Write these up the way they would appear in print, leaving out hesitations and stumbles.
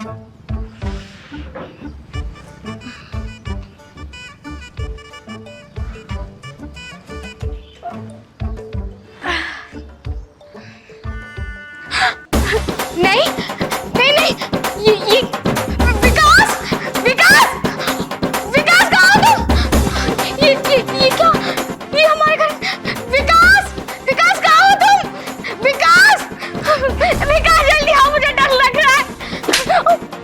नहीं नहीं नहीं, ये विकास विकास विकास कहाँ हो तुम? ये क्या? ये हमारे घर। विकास विकास कहाँ हो तुम? विकास विकास जल्दी आओ, मुझे डर लग रहा है।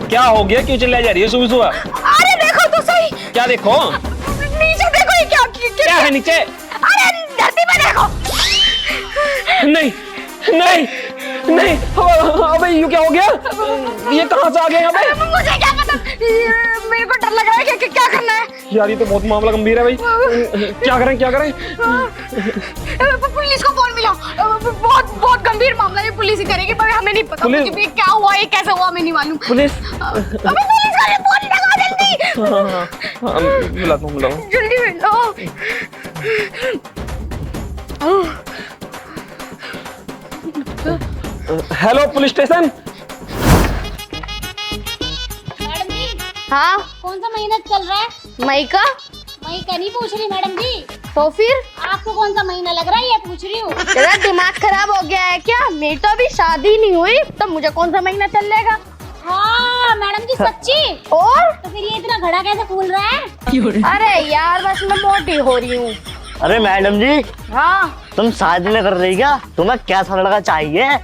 क्या हो गया? क्यों चिल्लाई जा रही है सुबह सुबह? अरे देखो तो सही। क्या देखो? नीचे देखो, ये क्या है नीचे? अरे धरती पे देखो। नहीं नहीं नहीं, अबे ये क्या हो गया? ये कहाँ से आ गए यहाँ पे? मुझे क्या पता, मेरे को डर लग रहा है कि क्या करना है। यार ये तो बहुत मामला गंभीर है भाई। क्या करें? पुलिस को फोन मिला। बहुत बहुत गंभीर मामला है, पुलिस ही करेगी, पर हमें नहीं पता मुझे भी क्या हुआ, ये कैसे हुआ, हमें नहीं मालूम। पुलिस? अबे पुलिस वाले फोन लगा जल्दी। हाँ, मिलाता हूँ। जल्दी मिलो। Hello police station. मैडम जी, हाँ, कौन सा महीना चल रहा है? मई का। मई का नहीं पूछ रही मैडम जी, तो फिर आपको कौन सा महीना लग रहा है ये पूछ रही हूँ। तेरा दिमाग खराब हो गया है क्या? मेरी तो अभी शादी नहीं हुई, तो मुझे कौन सा महीना चल जाएगा? हाँ मैडम जी सच्ची? और तो फिर ये इतना घड़ा कैसे फूल रहा है? अरे यार बस मैं मोटी हो रही हूँ। अरे मैडम जी, हाँ। तुम शादी नहीं कर रही क्या? तुम्हें कैसा लड़का चाहिए?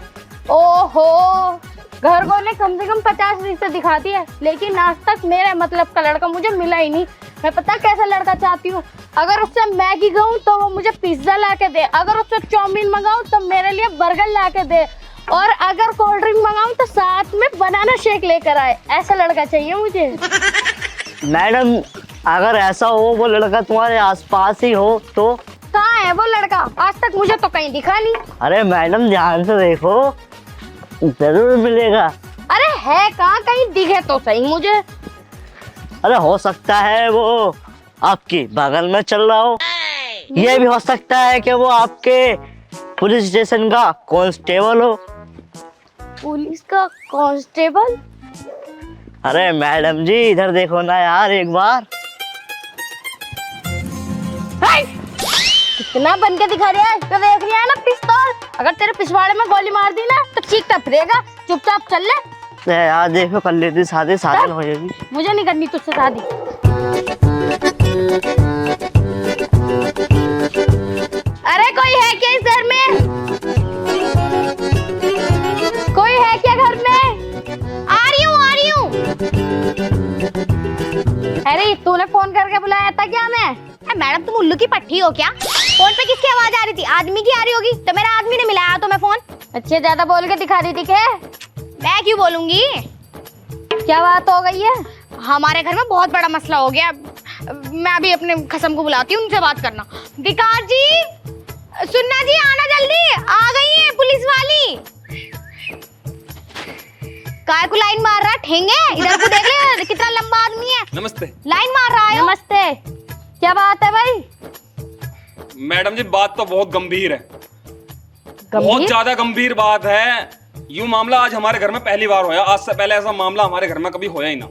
ओहो, घर को ने कम से कम 50 रिश्ते दिखा दिए, लेकिन आज तक मेरे मतलब का लड़का मुझे मिला ही नहीं। मैं पता कैसा लड़का चाहती हूँ, अगर उससे मैगी खाऊं तो वो मुझे पिज्जा ला के दे, अगर उससे चाउमीन मंगाऊं तो मेरे लिए बर्गर ला के दे, और अगर कोल्ड ड्रिंक मंगाऊं तो साथ में बनाना शेक लेकर आए। ऐसा लड़का चाहिए मुझे। मैडम अगर ऐसा हो, वो लड़का तुम्हारे आसपास ही हो तो? कहाँ है वो लड़का? आज तक मुझे तो कहीं दिखा नहीं। अरे मैडम ध्यान से देखो, जरूर मिलेगा। अरे है कहाँ? कहीं दिखे तो सही मुझे। अरे हो सकता है वो आपकी बगल में चल रहा हो, ये भी हो सकता है कि वो आपके पुलिस स्टेशन का कांस्टेबल हो। पुलिस का कांस्टेबल? अरे मैडम जी इधर देखो ना यार एक बार। कितना बन के दिखा रहा है? तो देख रही है ना पिस्तौल, अगर तेरे पिछवाड़े में गोली मार दी ना तो चीखता फिरेगा। चुपचाप चल ले। यार देखो कर लेती शादी, शादी हो जाएगी। मुझे नहीं करनी तुझसे शादी। अरे कोई है क्या इस घर में? कोई है क्या घर में? आ रही हूँ। अरे तूने फोन करके बुलाया था क्या? मैडम तुम उल्लू की पट्टी हो क्या? फोन पे किसकी आवाज आ रही थी? आदमी की आ रही होगी, तो मेरा आदमी ने मिलाया तो मैं फोन। अच्छे ज्यादा बोल के दिखा दी थी क्या? मैं क्यों बोलूंगी? क्या बात हो गई है? हमारे घर में बहुत बड़ा मसला हो गया। मैं अभी अपने खसम को बुलाती हूँ, उनसे बात करना। विकास जी, सुनना जी, आना जल्दी, आ गई है पुलिस वाली। काय को लाइन मार रहा है ठेंगे? इधर को देख ले, कितना लंबा आदमी है। नमस्ते लाइन मार रहा है। नमस्ते। क्या बात है भाई? मैडम जी, बात तो बहुत गंभीर है। बहुत ज्यादा गंभीर बात है। यूं मामला आज हमारे घर में पहली बार होया। आज से पहले ऐसा मामला हमारे घर में कभी होया ही ना।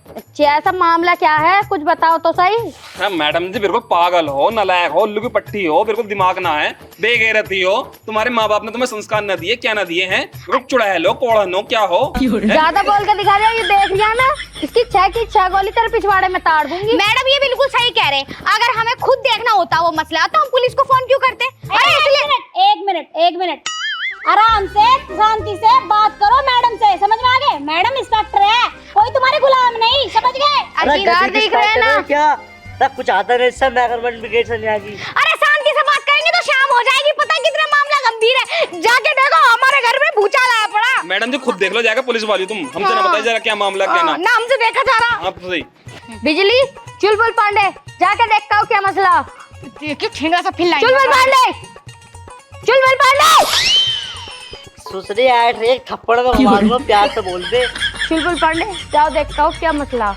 अच्छा, ऐसा मामला क्या है? कुछ बताओ तो सही। मैडम जी बिल्कुल पागल हो, नालायक हो, उल्लू की पट्टी हो, बिल्कुल दिमाग ना है, बेगैरती हो। तुम्हारे माँ बाप ने तुम्हें संस्कार न दिए, क्या ना दिए हैं? रुक चुड़ैल हो, कोढ़न हो, क्या हो? ज्यादा बोल के दिखा रहे हो, ये देख लिया ना, इसकी 6 की 6 गोली तेरे पिछवाड़े में ताड़ दूंगी। मैडम ये बिल्कुल सही कह रहे हैं। अगर हमें खुद देखना होता वो मसला तो हम पुलिस को फोन क्यों करते? एक मिनट आराम से शांति से बात करो मैडम से, समझ में आ गए? मैडम इंस्पेक्टर है, कोई तुम्हारे गुलाम नहीं, समझ गए? अधिकार देख रहे हैं ना क्या? तब कुछ आता नहीं, सब मेजरमेंट ब्रिगेड से आ गई। अरे शांति से बात करेंगे तो शाम हो जाएगी। पता कितना मामला गंभीर है, जाके देखो हमारे घर में भूचाल आया पड़ा। मैडम जी खुद देख लो जाएगा पुलिस वाली, तुम हमसे ना बताइए जरा क्या मामला क्या ना। नाम से देखा जा रहा। आप सही। बिजली, चुलबुल पांडे, जाके देखता हूँ क्या मसला। देखिए ठेंगा सा फिर लाइन। चुलबुल पांडे, चुलबुल पांडे। सुसरी ऐड एक थप्पड़ में मार दो, प्यार से बोल दे। चुलबुल पांडे, जाओ देखता हूँ क्या मसला।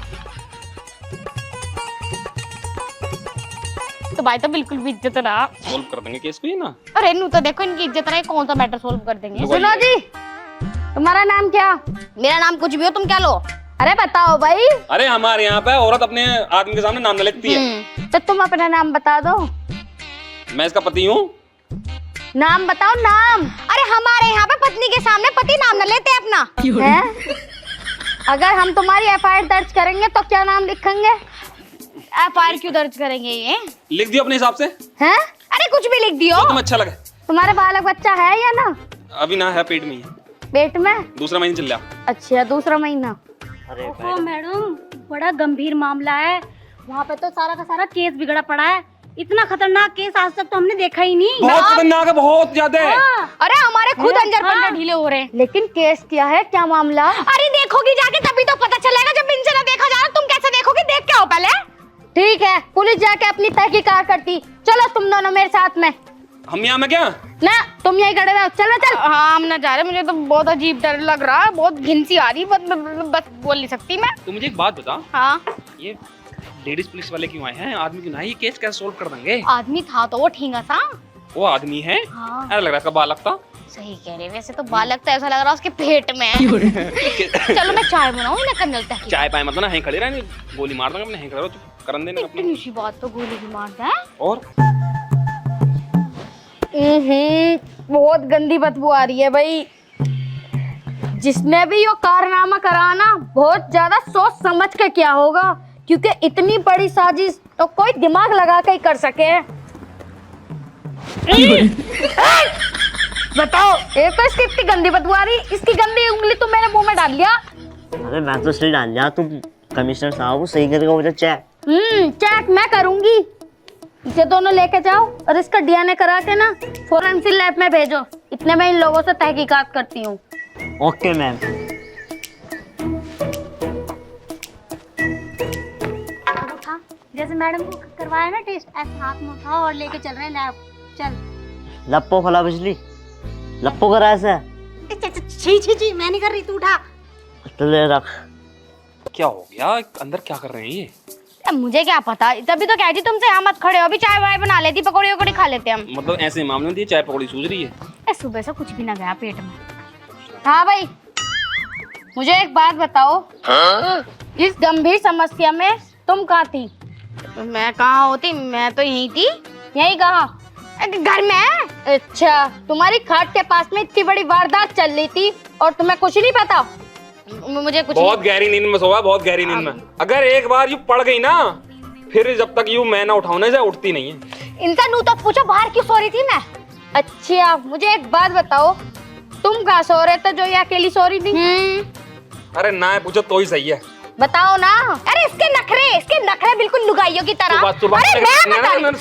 तो भाई तो बिल्कुल भी इज्जत रहा। सोल्व कर देंगे केस को ये ना। अरे नू तो देखो इनकी इज्जत रहे, कौन सा मैटर सोल्व कर देंगे। सुनो जी, तुम्हारा नाम क्या? मेरा नाम कुछ भी हो, तुम क्या लो? अरे बताओ भाई। अरे हमारे यहाँ पे औरत अपने आदमी के सामने नाम न लेती है। तो तुम अपना नाम बता दो। मैं इसका पति हूँ। नाम बताओ, नाम। अरे हमारे यहाँ पे पत्नी के सामने पति नाम न लेते अपना। हैं? अगर हम तुम्हारी एफआईआर दर्ज करेंगे तो क्या नाम लिखेंगे? एफआईआर क्यों दर्ज करेंगे ये? लिख दियो अपने हिसाब से, हैं? अरे कुछ भी लिख दियो। जो तुम्हें अच्छा लगे। तुम्हारे बालक बच्चा है या ना? अभी ना है, पेट में ही है, पेट में? दूसरा महीना चल रहा। अच्छा, दूसरा महीना। अरे ओहो मैडम, बड़ा गंभीर मामला है। वहाँ पे तो सारा का सारा केस बिगड़ा पड़ा है। इतना खतरनाक केस आज तक तो हमने देखा ही नहीं। बहुत खतरनाक है, बहुत ज्यादा है। अरे हमारे खुद अंजर पंजर ढीले हो रहे हैं। लेकिन केस क्या है, क्या मामला? अरे देखोगी जाके तभी तो पता चलेगा, जब इनसे ना देखा जा रहा। तुम कैसे देखोगी? देख के आओ पहले। ठीक है, पुलिस जाके अपनी तहकीकात करती। चलो तुम दोनों मेरे साथ में। हम यहाँ में क्या? ना, तुम यही खड़े रहो। चलो चल। हाँ हम ना जा रहे, मुझे तो बहुत अजीब डर लग रहा है, बहुत घिन सी आ रही है, बस बोल नहीं सकती मैं। तू मुझे एक बात बता, हाँ ये लेडीज पुलिस वाले क्यों आए हैं? आदमी क्यों ना? ये केस कैसे सोल्व कर देंगे? आदमी था तो वो ठींगा सा। वो आदमी है? हाँ ऐसा लग रहा है इसका बालक था। सही कह रहे, वैसे तो बालक तो ऐसा लग रहा है उसके पेट में है। चलो मैं चाय बनाऊं ना, कर चलता है। चाय पाए मतलब ना, यहीं खड़े रहे, गोली मार दूंगा अपने, यहीं खड़े रहो, तू करन देना अपनी। इतनी सी बात तो गोली भी मारता है। और बहुत गंदी बदबू आ रही है भाई। जिसने भी ये कारनामा कराना, बहुत ज्यादा सोच समझ के क्या होगा, क्योंकि इतनी बड़ी साजिश तो कोई दिमाग लगा के ही कर सके। बताओ, एक तो इसकी इतनी गंदी बदबू आ रही, इसकी गंदी उंगली तो मेरे मुंह में डाल लिया। अरे मैं तो सही डाल दिया, तुम कमिश्नर साहब सही करेगा मुझे चेक। चेक मैं करूंगी। ये दोनों लेके जाओ और इसका डीएनए करा के ना फोरेंसिक लैब में भेजो। इतने में इन लोगों से तहकीकात करती हूँ। Okay ma'am. उठा, जैसे मैडम को करवाया ना टेस्ट, ऐसे हाथ में उठाओ और लेके चल रहे हैं लैब। चल। लप्पो खला बिजली, लप्पो करा ऐसा। छी छी छी, मैं नहीं कर रही, तू उठा। तो ले रख। क्या हो गया? अंदर क्या कर रहे हैं ये? मुझे क्या पता, तभी तो कहती तुमसे यहाँ मत खड़े हो। अभी चाय वाय बना लेती, पकौड़ी वकौड़ी खा लेते हम। मतलब ऐसे मामले में चाय पकौड़ी सूझ रही है? सुबह से कुछ भी ना गया पेट में। हाँ भाई, मुझे एक बात बताओ। इस गंभीर समस्या में तुम कहाँ थी? मैं कहाँ होती? मैं तो यहीं थी। यही कहाँ? घर में। अच्छा, तुम्हारी खाट के पास में इतनी बड़ी वारदात चल रही थी और तुम्हें कुछ नहीं पता? मुझे कुछ बहुत गहरी नींद में सोया, बहुत गहरी नींद में। अगर एक बार यू पड़ गई ना, फिर जब तक यू मैं ना उठाऊं ना, उठती नहीं है। इनका नू तो पूछो, बाहर क्यों सो रही थी मैं? अच्छा, मुझे एक बात बताओ, तुम कहाँ सो रहे थे जो ये अकेली सो रही थी? अरे ना पूछो तो ही सही है। बताओ ना। अरे इसके नखरे बिल्कुल लुगाइयों की तरह। सुबह अरे मैं बता रही हूँ।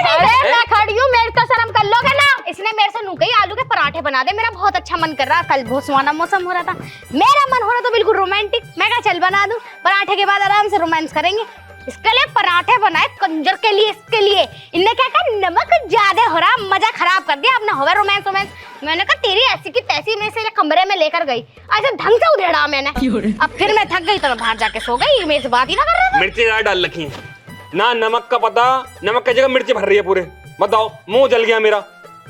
अरे मैं खड़ी हूँ, मेरे तो शर्म कर लोगे ना। इसने मेरे से नू कही आलू के पराठे बना दे, मेरा बहुत अच्छा मन कर रहा। कल बहुत सुहाना मौसम हो रहा था, मेरा मन हो रहा था बिल्कुल रोमांटिक। मैं कहा चल बना दूं, पराठे के बाद आराम से रोमांस करेंगे। इसके लिए पराठे बनाए कंजर के लिए, इसके लिए। इनने क्या कहा, नमक ज्यादा हो रहा, मजा खराब कर दिया अपना, होवे रोमांस रोमांस। मैंने कहा तेरी ऐसी की तैसी, में से कमरे में लेकर गई, ऐसे ढंग से उधेड़ा मैंने। अब फिर मैं थक गई तो मैं बाहर जाके सो गई। मेरे से बात ही ना कर रहा था। मिर्ची ज्यादा डाल रखी है ना, नमक का पता, नमक की जगह मिर्ची भर रही है पूरे। बताओ, मुंह जल गया मेरा।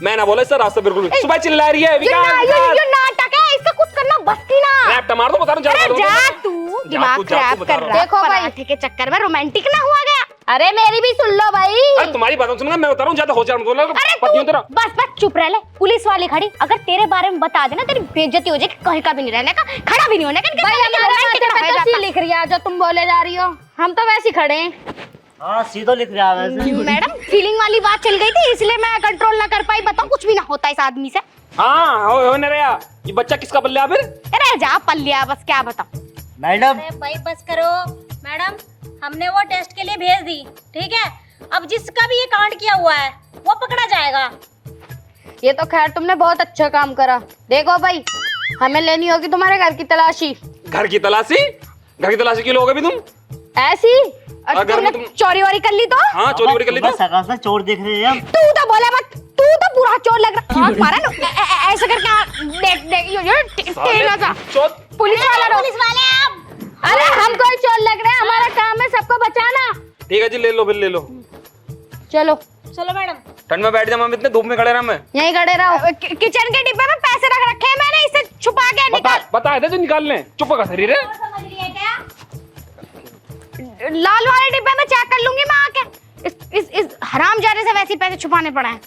मैं ना बोला सर, रास्ते बिल्कुल सुबह चिल्ला रही है। ये नाटक है, इसका कुछ करना बस्ती ना। रैप मार दो, बता रहा हूं। जा तू, दिमाग खराब कर रहा है। देखो भाई, के चक्कर में रोमांटिक ना हुआ गया। अरे मेरी भी सुन लो भाई। अरे तुम्हारी बात सुनना, मैं बता रहा हूँ, ज्यादा हो जाए। अरे तू बस चुप रह ले। पुलिस वाली खड़ी, अगर तेरे बारे में बता देना, तेरी बेइज्जती हो जाएगी। कहीं का भी नहीं रहने का, खड़ा भी नहीं होने का। भाई हमारे तो लिख रही है जो तुम बोले जा रही हो, हम तो वैसे खड़े हैं। हाँ सीधो लिख रहा है वैसे। मैडम फीलिंग वाली बात चल गई थी, इसलिए मैं कंट्रोल ना कर पाई। बताओ, कुछ भी ना होता इस आदमी से। हाँ हो न रहा। ये बच्चा किसका पल्ला फिर? अरे जा पल्लिया, बस क्या बताओ। मैडम भाई बस करो। मैडम हमने वो टेस्ट के लिए भेज दी, ठीक है? अब जिसका भी ये कांड किया हुआ है वो पकड़ा जाएगा। ये तो खैर तुमने बहुत अच्छा काम करा। देखो भाई, हमें लेनी होगी तुम्हारे घर की तलाशी। घर की तलाशी? घर की तलाशी क्यों लोगे भी तुम? ऐसी अगर तुमने तुम चोरी वोरी कर ली तो? हाँ, चोरी वोरी कर ली तो? सका से चोर देख रहे हैं हम। तू तो बोला मत, तू तो पूरा चोर लग रहा है। मारा ना ऐसे करके, देख देख तेरा सा पुलिस वाला। पुलिस वाले आप? अरे हम कोई चोर लग रहे हैं, हमारा काम है सबको बचाना। ठीक है जी, ले लो बिल ले लो। चलो चलो मैडम। ठंड में बैठ जा, हम इतने धूप में खड़े रहा। मैं यहीं खड़े रहो। किचन के डिब्बे में पैसे रख रखे हैं मैंने, इससे छुपा के निकाल। बताए थे जो निकाल लें, चुप का शरीर है। समझ रही है क्या? लाल वाले डिब्बे में चेक कर लूंगी मैं आके। इस हरामजादे से वैसे ही पैसे छुपाने पड़े हैं।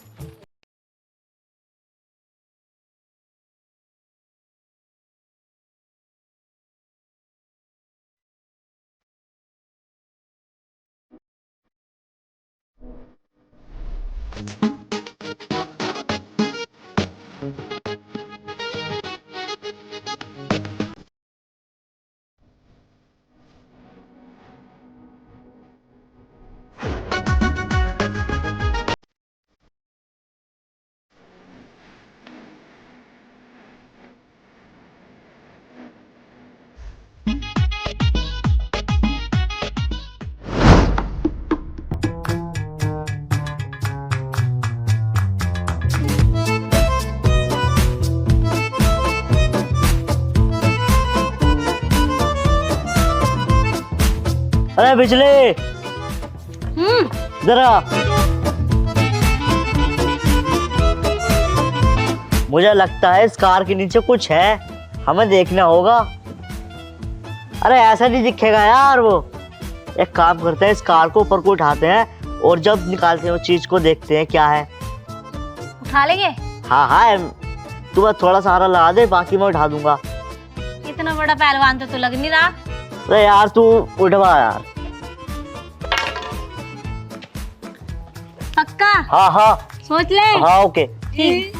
अरे बिजली, जरा मुझे लगता है इस कार के नीचे कुछ है, हमें देखना होगा। अरे ऐसा नहीं दिखेगा यार। वो एक काम करते हैं, इस कार को ऊपर को उठाते हैं और जब निकालते हैं उस चीज को देखते हैं क्या है। उठा लेंगे? हाँ हाँ, तू बस थोड़ा सहारा लगा दे, बाकी मैं उठा दूंगा। इतना बड़ा पहलवान तो लग नहीं रहा। अरे यार तू उठवा यार। पक्का? हाँ हाँ सोच ले। हाँ ओके। ठीक।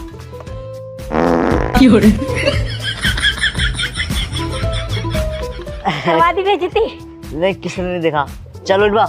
करवा दी बेइज्जती। नहीं, किसी ने नहीं देखा। चलो उठवा।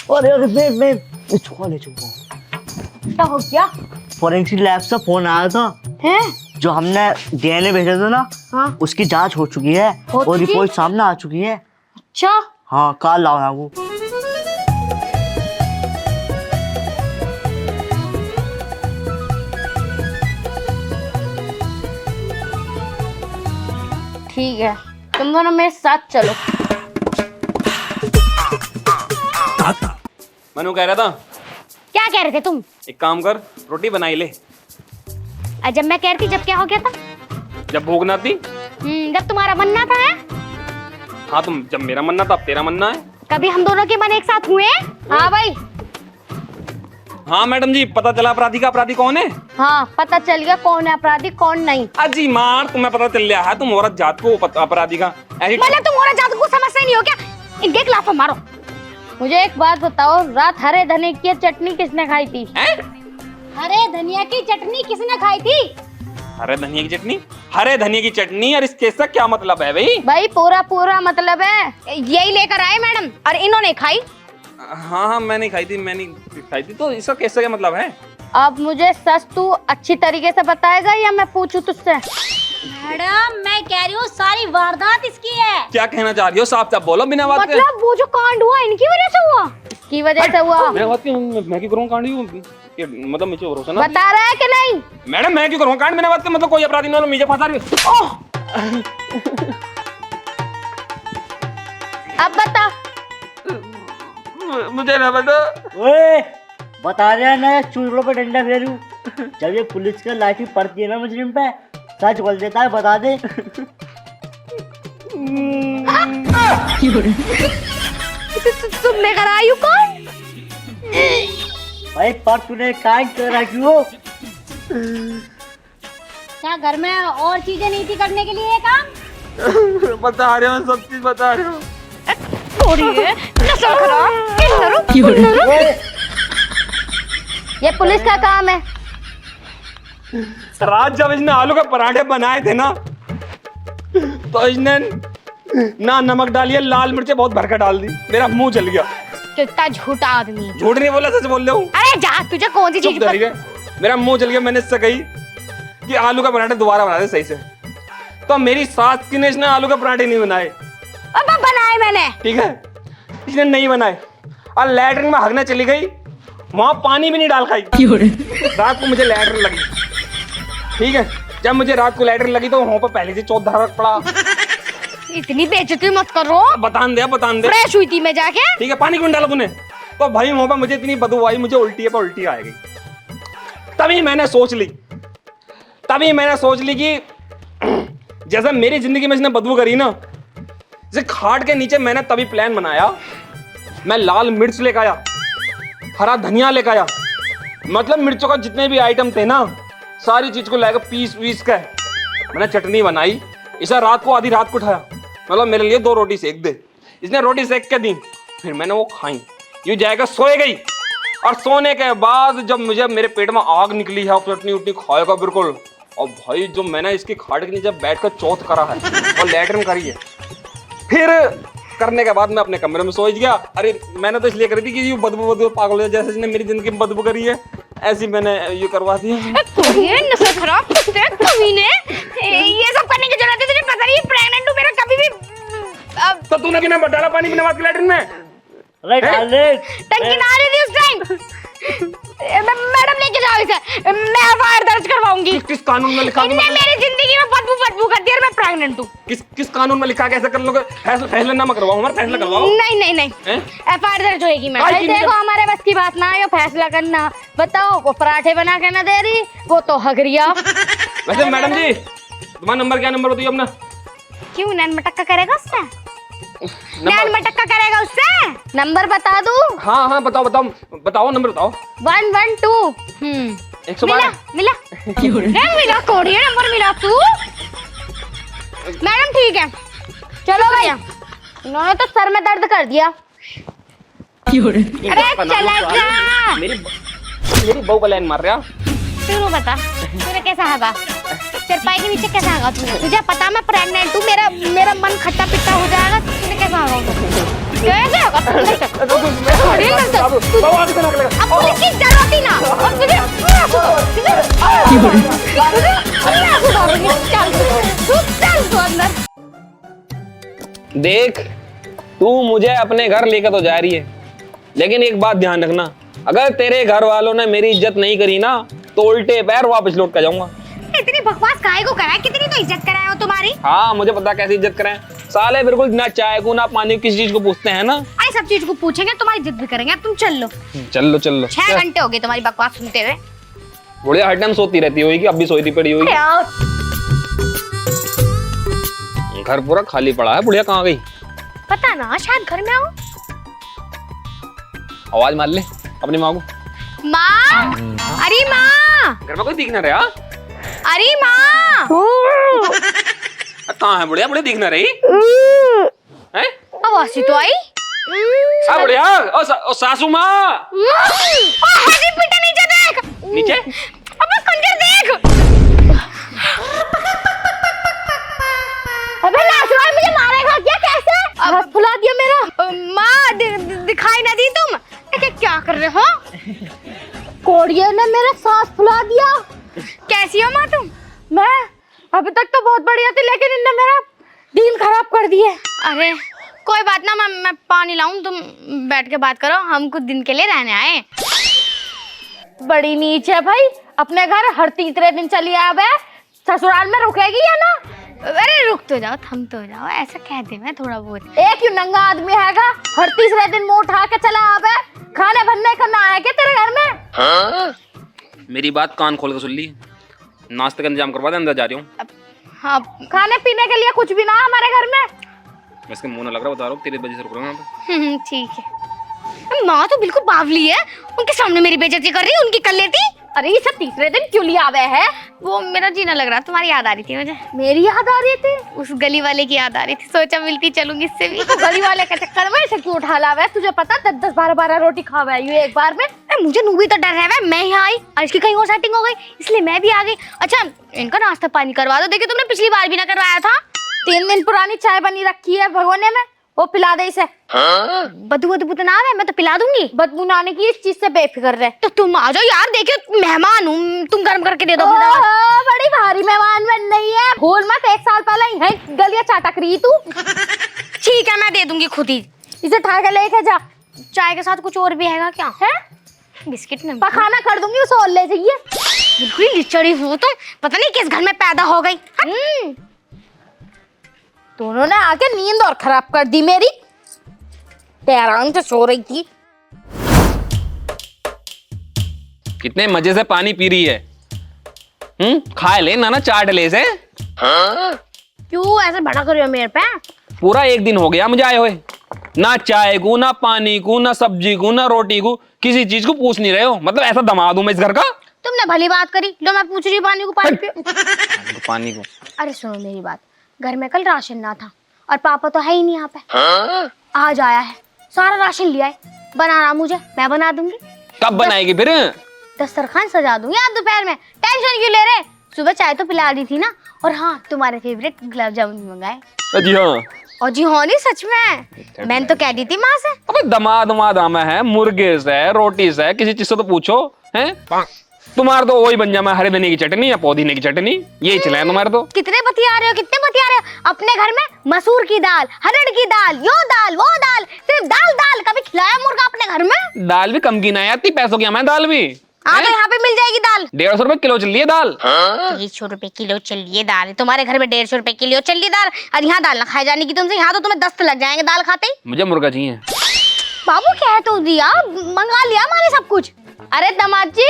अरे अरे मैं छुपा ले छुपा। क्या हो गया? फॉरेंसिक लैब से फोन आया था। हैं? जो हमने डीएनए भेजा था ना, हाँ। उसकी जांच हो चुकी है हो और चुकी? रिपोर्ट सामने आ चुकी है। अच्छा। हाँ, कल लाओ ना वो। ठीक है, तुम दोनों मेरे साथ चलो। मनु कह रहा था, क्या कह रहे थे तुम? एक काम कर, रोटी बनाई ले। जब मैं कह रही थी, जब क्या हो गया था? जब भूख ना थी। जब तुम्हारा बनना था है? हाँ, तुम जब मेरा मनना था, अब तेरा मनना है। कभी हम दोनों के मन एक साथ हुए? हाँ भाई। हाँ मैडम जी, पता चला अपराधी का अपराधी कौन है? हाँ, पता चल गया कौन है अपराधी कौन नहीं। अजी मार, तुम्हें पता चल गया है, तुम औरत जात को अपराधी का ऐसी। मतलब तुम औरत जात को समझते नहीं हो क्या? इनके खिलाफ मारो। मुझे एक बात बताओ, रात हरे धनिया की चटनी किसने खाई थी? हरे धनिया की चटनी किसने खाई थी? हरे धनिया की चटनी? हरे धनिया की चटनी, और इस केस का क्या मतलब है भाई? भाई पूरा मतलब है यही लेकर आए मैडम, और इन्होंने खाई। हाँ, मैंने खाई थी, तो इसका केस का क्या मतलब है? अब मुझे सच तू अच्छी तरीके से बताएगा या मैं पूछूं तुझसे? मैडम, मैं कह रही हूँ सारी वारदात इसकी है। क्या कहना चाह रही हो? साफ साफ बोलो, बिना बात के। मतलब वो जो कांड हुआ इनकी वजह से हुआ? इसकी वजह से हुआ? बिना बात के मैं क्यों करूँ कांड? मतलब मुझे भरोसा ना। बता रहा है कि नहीं? मैडम, मैं क्यों करूँ कांड बिना बात के? मतलब कोई अपराधी ना मुझे फंसा रही हो। अब बता। मुझे ना बता। ओए, बता रहा है ना, चूल्हों पे डंडा फेरू। जब ये पुलिस का लाठी पड़ती है ना मुजरिम पे, सच बोल देता है, बता दे। तुमने घर आयु कौन? भाई पर तूने काय करा क्यों? क्या घर में और चीजें नहीं थी करने के लिए ये काम? बता रहे हो, सब चीज बता रहे हो। ये पुलिस का काम है। रात जब इसने आलू के पराठे बनाए थे ना, तो इसने ना नमक डालिए, लाल मिर्चें बहुत भरकर डाल दी, मेरा मुंह जल गया। कितना झूठा आदमी। झूठ नहीं बोला, सच बोल रहा हूँ। अरे जा, तुझे कौन सी चीज मेरा मुंह जल गया। मैंने इससे कही कि आलू के पराठे दोबारा बना दे सही से, तो मेरी सास की ने इसने आलू के पराठे नहीं बनाए। अब बनाए मैंने। ठीक है, इसने नहीं बनाए और लैट्रिन में हगने चली गई, वहां पानी भी नहीं डाल खाई। रात को मुझे लैट्रिन लगी। ठीक है, जब मुझे रात को लैट्रिन लगी तो वहां पर पहले से चौथ धरक पड़ा। इतनी बेइज्जती मत करो। बतान दे। फ्रेश हुई थी मैं जाके। ठीक है, पानी क्यों डाला तूने? तो भाई वहां पर मुझे इतनी बदबू आई, मुझे उल्टी पर उल्टी आएगी। तभी मैंने सोच ली कि जैसे मेरी जिंदगी में इसने बदबू करी ना, जैसे खाट के नीचे, मैंने तभी प्लान बनाया। मैं लाल मिर्च लेकर आया, हरा धनिया लेकर आया, मतलब मिर्चों का जितने भी आइटम थे ना, सारी चीज को लाकर पीस कर मैंने चटनी बनाई। इसे रात को आधी रात को उठाया, मतलब मेरे लिए 2 रोटी सेक दे। इसने रोटी सेक के दी, फिर मैंने वो खाई। यूं जाएगा सोए गई, और सोने के बाद जब मुझे मेरे पेट में आग निकली है, चटनी उटनी खाएगा बिल्कुल। और भाई जो मैंने इसकी खाट के नीचे बैठ कर चौथ करा है और लैट्रिन करी है, फिर करने के बाद मैं अपने कमरे में सोच गया। अरे मैंने तो इसलिए करी थी कि ये बदबू पागल है, जैसे इसने मेरी जिंदगी में बदबू करी है, ऐसी मैंने ये करवा दिया। ये नस्ल खराब कुत्ते कमीने, ये सब करने की जरूरत है तुझे पता नहीं? प्रेग्नेंट हूं, मेरा कभी भी तो तूने क्यों नहीं डाला पानी पीने बाद लैट्रिन में? अरे डाल दे। टंकी ना आ रही थी उस टाइम। मैडम लेके जाओ इसे, मैं एफआईआर दर्ज करवाऊंगी। किस कानून में लिखा? इनने मेरी जिंदगी में बदबू कर दिया और मैं प्रेग्नेंट हूँ। किस कानून में लिखा? कैसे कर लोगे? फैसला ना करवाओ, हमारा फैसला करवाओ। नहीं एफआईआर दर्ज होगी मैडम। देखो हमारे बस की बात ना है ये फैसला करना। बताओ, वो पराठे बना के ना दे रही, वो तो हगरिया। वैसे मैडम जी, तुम्हारा नंबर क्या? नंबर बताइए अपना। क्यों नैन मटक्का करेगा उससे? नैन मटक्का करेगा उससे? नंबर बता दूं? हाँ बताओ नंबर बताओ। 112। 112 मिला मिला कोड, ये नंबर मिला तू। मैडम ठीक है, चलो भैया। इन्होंने तो सर में दर्द कर दिया। अरे चला जा। मेरी बहू का लाइन मार रहा। तू बता, तूने कैसा हगा? चरपाई के नीचे कैसा हगा तूने? तुझे पता मैं प्रेग्नेंट हूँ, मेरा मन खट्टा पिट्टा हो जाएगा। तूने कैसा हगा? कैसे हगा? अब पुलिस की जरूरत ही ना। अब तुझे चल तू अंदर। देख, तू मुझे अपने घर लेकर तो जा रही है, लेकिन एक बात ध्यान रखना, अगर तेरे घर वालों ने मेरी इज्जत नहीं करी ना, तो उल्टे पैर वापस लौट कर जाऊंगा। इतनी बकवास काहे को कराए? कितनी तो इज्जत कराए हो तुम्हारी। हाँ, मुझे पता कैसे इज्जत कराएं। साले बिल्कुल ना चाय को ना पानी को किसी चीज को पूछते हैं ना। अरे सब चीज को पूछेंगे, तुम्हारी इज्जत भी करेंगे। अब तुम चल लो। चल लो 6 घंटे हो गए तुम्हारी बकवास सुनते हुए। बुढ़िया हर टाइम सोती रहती होगी, अब भी सोती पड़ी होगी। घर पूरा खाली पड़ा है, बुढ़िया कहाँ गई? पता ना, शायद घर में हो। आवाज मार ले अपनी माँ को। माँ, अरे माँ, घर में कोई दिख ना रहा। अरे माँ, कहाँ है बुढ़िया? बुढ़िया दिख ना रही है? आवाज तो आई। बुढ़िया, ओ सासू माँ, पीछे नीचे देख। नीचे? अबे कंजर देख। अबे लाशवार मुझे मारेगा क्या? कैसे? हाथ फुला दिया मेरा। माँ दिखाई ना दी तुम? क्या कर रहे हो? कोड़ियों ने मेरा सांस फुला दिया। कैसी हो माँ तुम? मैं अभी तक तो बहुत बढ़िया थी, लेकिन इनने मेरा दिल खराब कर दिया। अरे कोई बात ना, मैं पानी लाऊं, तुम बैठ के बात करो। हम कुछ दिन के लिए रहने आए। बड़ी नीच है भाई, अपने घर हर तीसरे दिन चली आवे। ससुराल में रुकेगी या ना? अरे रुक तो जाओ, थम तो जाओ, ऐसा कह दे मैं थोड़ा बहुत। एक क्यों नंगा आदमी हैगा, हर तीसरे दिन मुंह उठा के चला आवे। खाने बनने करना आया क्या तेरे घर में? हाँ? मेरी बात कान खोल के सुन ली। नाश्ते का इंतजाम करवा दे, अंदर जा रही हूँ। हाँ, खाने पीने के लिए कुछ भी ना हमारे घर में। वैसे मुंह ना लग रहा, बता रहा हूँ, तेरी वजह से रुक रहा हूँ यहाँ पे। ठीक है। माँ तो बिल्कुल बावली है, उनके सामने मेरी बेइज्जती कर रही है, उनकी कर लेती। अरे ये सब तीसरे दिन क्यों लिया आवे है? वो मेरा जीना लग रहा, तुम्हारी याद आ रही थी मुझे। मेरी याद आ रही थी? उस गली वाले की याद आ रही थी, सोचा मिलती चलूंगी इससे भी। तो गली वाले का चक्कर में इसे क्यों उठा लावे? तुझे पता 10-10 12-12 रोटी खावे ये एक बार में। मुझे नू भी तो डर है, मैं यहाँ आई, आज की कहीं और सेटिंग हो गई, इसलिए मैं भी आ गई। अच्छा इनका नाश्ता पानी करवा दो, देखिए तुमने पिछली बार भी ना करवाया था। 3 दिन पुरानी चाय बनी रखी है भगोने में, वो पिला दे इसे। बदबू बदबू तो ना है, मैं तो पिला दूंगी। बदबू ना आने की इस चीज से बेफिक्र रहे। तो तुम आ जाओ यार, देखियो मेहमान हूँ, तुम गर्म करके दे दो। बड़ी भारी मेहमान बन रही है, भूल मत 1 साल पहले यही गलियां चाटक रही तू। ठीक है मैं दे दूंगी खुद ही, इसे उठा के लेके जा। चाय के साथ कुछ और भी है क्या? है बिस्किट में खाना कर दूंगी, उसे और ले जाइए। बिल्कुल लिचड़ी हो तुम, पता नहीं किस घर में पैदा हो गई। दोनों ने आके नींद और खराब कर दी मेरी, आराम से सो रही थी। कितने मजे से पानी पी रही है। खा ले ना चाट ले से। क्यों ऐसे भड़क रहे हो मेरे पे? पूरा 1 दिन हो गया मुझे आए हुए, ना चाय को, ना पानी को, ना सब्जी को, ना रोटी को, किसी चीज को पूछ नहीं रहे हो। मतलब ऐसा दमाद हूं मैं इस घर का। तुमने भली बात करी, लो मैं पूछ रही पानी को, पानी पियो। पानी को। अरे सुनो मेरी बात, घर में कल राशन ना था और पापा तो है ही नहीं यहाँ पे। आज आया है, सारा राशन लिया है, बनाना मुझे, मैं बना दूंगी। कब बनाएगी फिर? दस्तरखान सजा दूंगी आज दोपहर में, टेंशन क्यों ले रहे? सुबह चाय तो पिला दी थी ना। और हाँ तुम्हारे फेवरेट गुलाब जामुन मंगाए। जी हाँ। और जी हाँ नहीं सच में, मैंने तो कह दी थी माँ से। अबे दमाद आमा है, मुर्गे से, रोटी से, किसी चीज से तो पूछो हैं। तुम्हारा तो वही बन जामा, हरे धनिया की चटनी या पुदीने की चटनी, यही चला है तुम्हारे तो। कितने बतिया रहे हो? अपने घर में मसूर की दाल, हरड़ की दाल, यो दाल, वो दाल, सिर्फ दाल दाल। कभी खिलाया मुर्गा अपने घर में? दाल भी कम की ना आती, पैसों की हमें दाल भी। हाँ तो यहाँ पे मिल जाएगी दाल। 150 रुपए किलो चल रही है दाल। 150 रुपए किलो चल रही है दाल? तुम्हारे घर में 150 रुपए किलो चल रही है दाल, और यहाँ दाल ना खाए जाने की तुमसे। यहाँ तो तुम्हें 10 लग जाएंगे दाल खाते ही। मुझे मुर्गा चाहिए। बाबू कह तो दिया, मंगा लिया हमारे सब कुछ। अरे दामाद जी।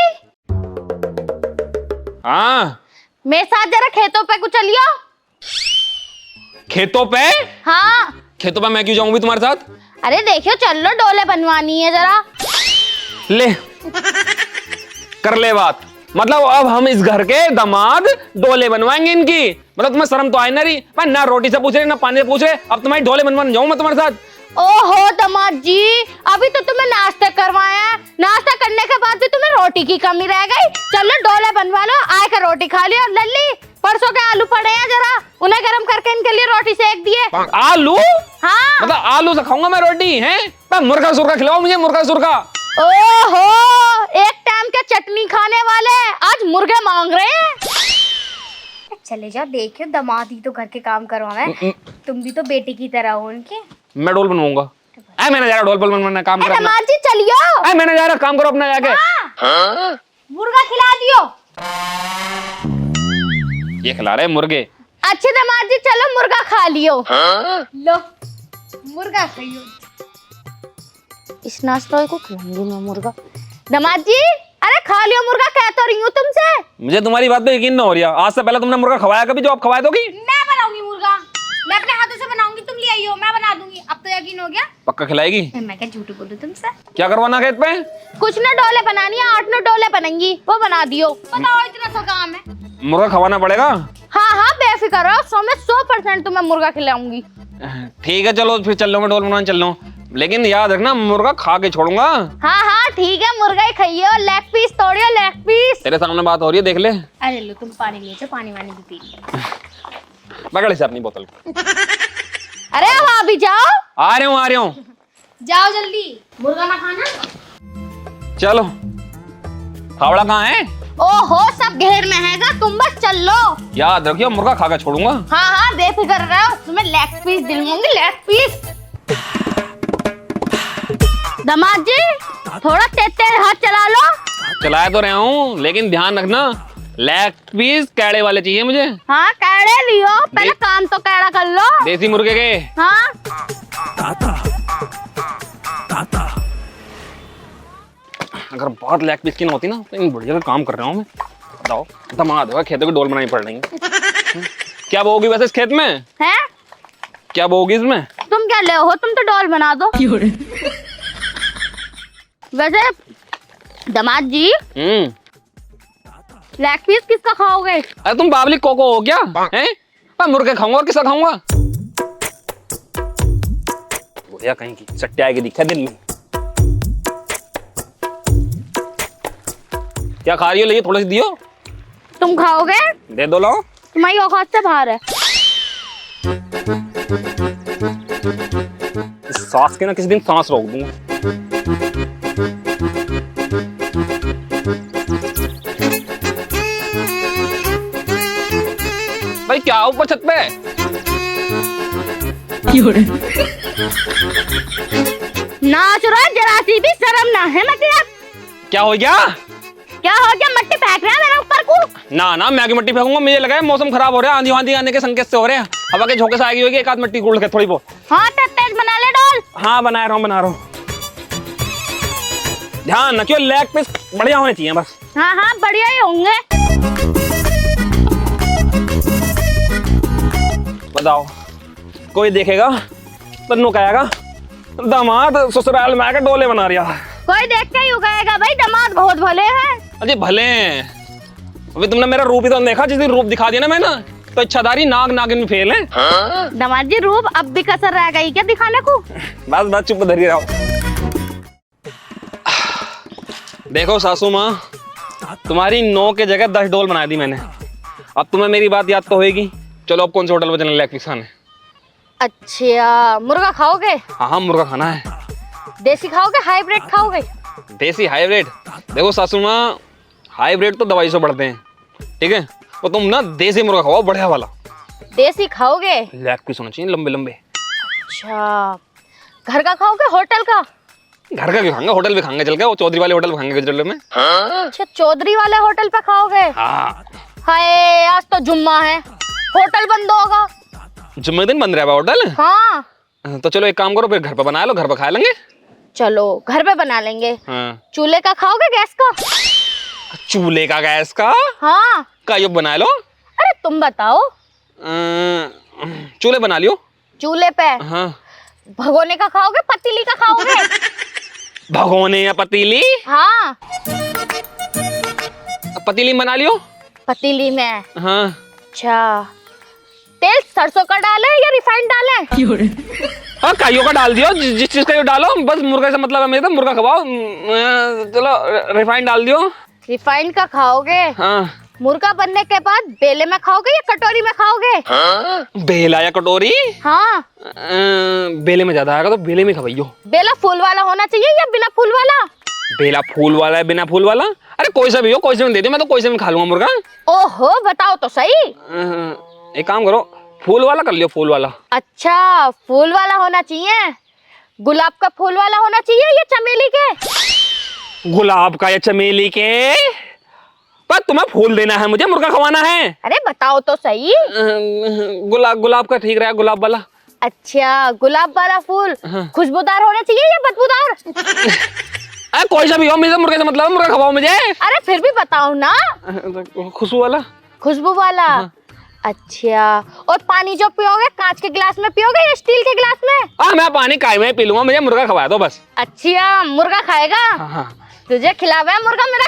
हाँ मेरे साथ जरा खेतों पे कुछ चलियो। खेतों पे? हाँ खेतों पे मैं क्यों जाऊंगी तुम्हारे साथ? अरे देखियो चल लो, डोले बनवानी है जरा। ले कर ले बात। मतलब अब हम इस घर के दामाद डोले बनवाएंगे इनकी? मतलब तुम्हें शर्म तो आए ना रही? मैं ना रोटी से पूछ रहे ना पानी से पूछ रहे, अब तुम्हारी डोले बनवाने जाऊं मैं तुम्हारे साथ? ओहो दामाद जी, अभी तो तुम्हें नाश्ता करवाया, नाश्ता करने के बाद भी तुम्हें रोटी की कमी रह गई। चलो डोले बनवा लो, आए कर रोटी खा लियो। लल्ली परसों के आलू पड़े हैं, जरा उन्हें गर्म करके इनके लिए रोटी सेक दिए। आलू? हाँ मतलब आलू से खाऊंगा मैं रोटी? है मुर्गा सुरगा खिलाओ मुझे, मुर्गा सुरगा। ओहो, एक टाइम के चटनी खाने वाले आज मुर्गे मांग रहे हैं। चले जाओ, देखियो दामाद ही तो घर के काम करवाए, तुम भी तो बेटी की तरह हो उनके। मैं डोल बनवाऊंगा। मैंने जा रहा डोल बनवाना, काम करो अपना। दामाद जी चलियो। मैंने जा रहा, काम करो अपना जाके। हाँ। मुर्गा खिला दियो। ये खिला रहे मुर्गे। अच्छे दामाद जी चलो मुर्गा खा लियो। लो मुर्गा खाइयो। इस नाश्ते को खिलाऊंगी मैं मुर्गा। दामाद जी अरे खा लियो मुर्गा, कह तो रही हूँ तुमसे। मुझे तुम्हारी बात पे यकीन ना हो रहा। आज से पहले तुमने मुर्गा खवाया कभी जो आप खवाए दोगी? मैं बनाऊंगी मुर्गा, मैं अपने हाथों से बनाऊंगी, तुम ले आइयो, मैं बना दूंगी। अब तो यकीन हो गया? पक्का खिलाएगी? मैं क्या झूठ बोलूं तुमसे? क्या करवाना खेत पे? कुछ ना डोले बनानी है, 8-9 डोले बनेंगी, वो बना दियो। बताओ इतना सा काम है। मुर्गा खवाना पड़ेगा? हाँ हाँ बेफिक्र रहो, 100% तुम्हें मुर्गा खिलाऊंगी। ठीक है चलो फिर चल लो, मैं डोल बनाने चल रहा हूँ, लेकिन याद रखना मुर्गा खा के छोड़ूंगा। हाँ हाँ ठीक है, मुर्गा ही खाइयो, लेग पीस तोड़ियो, लेग पीस। तेरे सामने बात हो रही है, देख ले। अरे लो तुम पानी ले जाओ, पानी वानी भी पी लो। पकड़ से अपनी बोतल। अरे अब आ भी जाओ। आ रहे हूँ। जाओ जल्दी, मुर्गा ना खाना। चलो फावड़ा कहाँ है? ओहो सब घेर में हैगा, तुम बस चल लो। याद रखियो मुर्गा खा के छोड़ूंगा। हाँ हाँ बेफिक्र रहो, तुम्हें लेग पीस दिलवाऊंगी, लेग पीस। दामाद जी थोड़ा तेज हाथ चला लो। चलाया तो रहा हूँ, लेकिन ध्यान रखना लेग पीस कैड़े वाले चाहिए मुझे। हाँ कैड़े लियो, पहले काम तो कैड़ा कर लो। देसी मुर्गे के। हाँ अगर बहुत लेग पीस की ना होती ना तो इन बढ़िया काम कर रहा हूँ मैं। बताओ दामाद होगा, खेतों की डोल बनानी पड़ रही है। क्या बोगी वैसे इस खेत में? है क्या बोगी इसमें? तुम क्या ले हो, तुम तो डॉल बना दो। वैसे दामाद जी लेग पीस किसका खाओगे? अरे तुम बाबली कोको हो क्या हैं? मैं मुर्गे खाऊंगा और किसका खाऊंगा? बुढ़िया कहीं की सट्टे आएगी दिखा दिन में। क्या खा रही हो? ले थोड़ा सी दियो। तुम खाओगे? दे दो लो। तुम्हारी औकात से बाहर है। इस सांस के ना किसी दिन सांस रोक दूंगा। भाई क्या ऊपर छत पे? नाच रहा है, जरा सी भी शर्म ना है मतलब? क्या हो गया? क्या हो गया? मट्टी फेंक रहा है मेरे ऊपर को? ना ना मैं मट्टी फेंकूंगा। मुझे लगा है मौसम खराब हो रहा है, आंधी आंधी आने के संकेत से हो रहे हैं। हवा के झोंके से आएगी होगी, एक आध मट्टी गुड़ के थोड़ी बहुत। हाँ तो तेज बना ले डॉल। हाँ बना रहा हूँ। ध्यान रखियो लेग पीस बढ़िया होने चाहिए बस। हाँ हाँ बढ़िया ही होंगे। बताओ कोई देखेगा तन्नू कहेगा दामाद ससुराल में आकर डोले बना रहा। कोई देख के ही उगाएगा भाई, दामाद बहुत भले हैं। अरे भले हैं। अभी तुमने मेरा रूप ही तो देखा, जिस दिन रूप दिखा दिया ना मैंने तो इच्छाधारी नाग नागिन में फेल है। दामाद जी रूप अब भी कसर रह गई क्या दिखाने को? बस चुप धरी रहो। देखो सासू माँ, तुम्हारी 9 के जगह 10 डोल बना दी मैंने। अब तुम्हें मेरी बात याद तो होगी। चलो अब कौन से होटल पर चलने लेग पीस खाने? अच्छा मुर्गा खाओगे? हाँ मुर्गा खाना है। देसी खाओगे हाइब्रिड खाओगे? देसी हाइब्रिड? देखो सासू माँ, हाइब्रिड तो दवाई से बढ़ते हैं, ठीक है? तो तुम ना देसी मुर्गा खाओ बढ़िया वाला। देसी खाओगे? लेग पीस होना चाहिए लंबे लंबे। अच्छा घर का खाओगे होटल का? घर का क्यों खाएंगे, होटल भी खाएंगे चल के। वो चौधरी वाले होटल में खाएंगे गजरेले में। अच्छा चौधरी वाले होटल पे खाओगे? हाँ। हाय आज तो जुम्मा है, होटल बंद होगा। जुम्मे दिन बंद रहा होटल? हाँ तो चलो एक काम करो, फिर घर पे बना लो, घर पे खा लेंगे। चलो घर पे बना लेंगे। हाँ। चूल्हे का खाओगे गैस का? चूल्हे का गैस का? हाँ का यो बना लो। अरे तुम बताओ। चूल्हे बना लियो। चूल्हे पे? हाँ। भगोने का खाओगे पतीली का खाओगे? भगोने या पतीली? हाँ पतीली बना लियो। पतीली में? हाँ। अच्छा तेल सरसों का डाले या रिफाइंड डाले? हाँ काइयो का डाल दियो, जिस चीज का यो डालो, बस मुर्गा से मतलब है मेरा, मुर्गा खवाओ। चलो रिफाइंड डाल दियो। रिफाइंड का खाओगे? हाँ। मुर्गा बनने के बाद बेले में खाओगे या कटोरी में खाओगे? बेला या कटोरी? हाँ बेले में ज्यादा आएगा तो बेले में खवाइयो। बेला फूल वाला होना चाहिए या बिना फूल वाला? बेला फूल वाला है बिना फूल वाला? अरे कोई सा भी हो, कोई से में दे दियो, मैं तो कोई से में खा लूंगा मुर्गा। ओहो बताओ तो सही। एक काम करो, फूल वाला कर लियो, फूल वाला। अच्छा फूल वाला होना चाहिए। गुलाब का फूल वाला होना चाहिए या चमेली के? गुलाब का या चमेली के? पर तुम्हें फूल देना है, मुझे मुर्गा खवाना है। अरे बताओ तो सही। गुलाब का ठीक रहा, गुलाब वाला। अच्छा गुलाब वाला फूल खुशबूदार होना चाहिए या बदबूदार? अरे कोई सा भी हो, मुझे मुर्गे से मतलब है, मुर्गा खवाओ मुझे। अरे फिर भी बताओ ना। खुशबू वाला। खुशबू वाला? अच्छा और पानी जो पियोगे कांच के गिलास में पियोगे या स्टील के गिलास में? हाँ मैं पानी काय में पी लूंगा, मुझे मुर्गा खवा दो बस। अच्छा मुर्गा खाएगा? हाँ। तुझे खिलावा है मुर्गा मेरा?